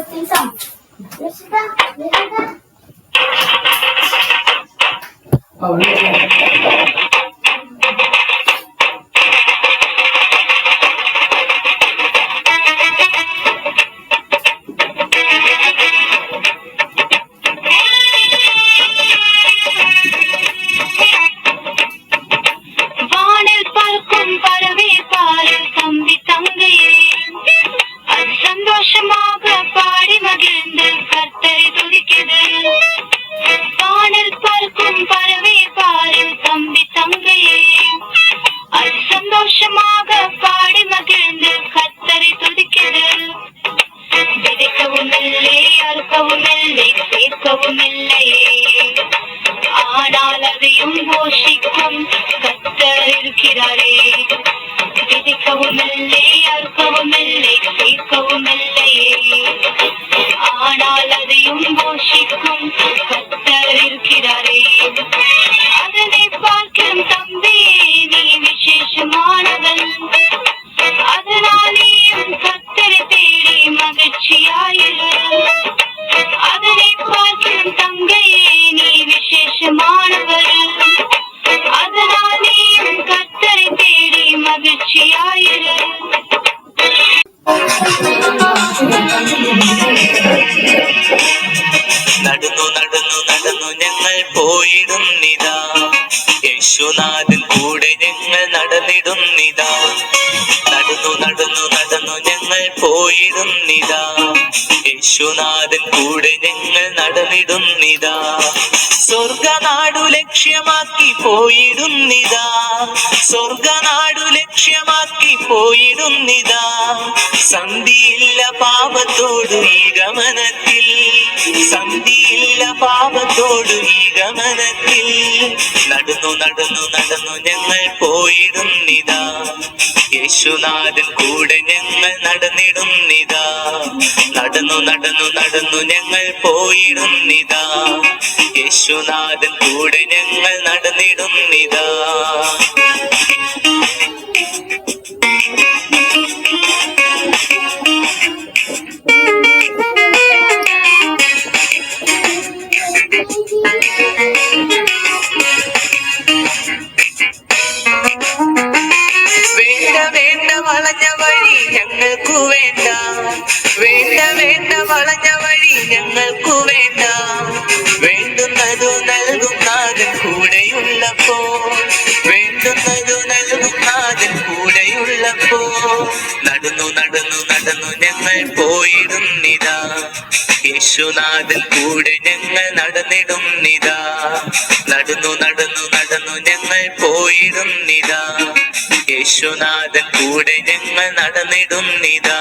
sing song. Rashida, Rashida. Oh, ஆனால் அதையும் போஷிக்கும் கர்த்தர் இருக்கிறாரே. விதைக்கவும் இல்லை, அறுக்கவும் இல்லை, சேர்க்கவும் இல்லையே. ஆனால் அதையும் போஷிக்கும் கர்த்தர் இருக்கிறாரே. அதனை பார்க்கும் தம்பியே நீ விசேஷமானவன். அதனாலேயும் கர்த்தரை தேடி மகிழ்ச்சியாயிரு. அதனை பார்க்கும் தங்கையே நீ விசேஷமானவர். அதனாலேயும் கர்த்தரை தேடி மகிழ்ச்சியாயிரு. നടന്നു നടന്നു നടന്നു ഞങ്ങൾ പോയിടുന്നിതാ, യേശുനാഥൻ കൂടെ ഞങ്ങൾ നടന്നിടുന്നിതാ. നടന്നു നടന്നു നടന്നു ഞങ്ങൾ പോയിടുന്നിതാ, യേശുനാഥൻ കൂടെ ഞങ്ങൾ നടന്നിടുന്നിതാ. സ്വർഗനാടു ലക്ഷ്യമാക്കി പോയിടുന്നിതാ, സ്വർഗനാടു ലക്ഷ്യമാക്കി പോയിടുന്നിതാ. സന്ധിയില്ല പാപത്തോടു ഈ ഗമനത്തിൽ, സന്ധിയില്ല പാപത്തോടു ഈ ഗമനത്തിൽ. നടന്നു നടന്നു നടന്നു ഞങ്ങൾ പോയിടുന്നിതാ, യേശുനാഥൻ കൂടെ ഞങ്ങൾ നടന്നിടുന്നിതാ. നടന്നു നടന്നു നടന്നു ഞങ്ങൾ പോയിടുന്നിതാ, യേശുനാഥൻ കൂടെ ഞങ്ങൾ നടന്നിടുന്നിതാ. വേണ്ട വേണ്ട വളഞ്ഞ വഴി ഞങ്ങൾക്കു വേണ്ട, വേണ്ട വേണ്ട വളഞ്ഞ വഴി ഞങ്ങൾക്കു വേണ്ട. വേണ്ടുന്നതു നൽകും നാഥൻ കൂടെയുള്ളപ്പോ, വേണ്ടുന്നതു നൽകും നാഥൻ കൂടെയുള്ളപ്പോ. നടന്നു നടന്നു നടന്നു ഞങ്ങൾ പോയിടുന്നിതാ, യേശുനാഥൻ കൂടെ ഞങ്ങൾ നടന്നിടുന്നിതാ. നടന്നു നടന്നു നടന്നു ഞങ്ങൾ പോയിടുന്നിതാ, യേശുനാഥൻ കൂടെ ഞങ്ങൾ നടന്നിടുന്നിതാ.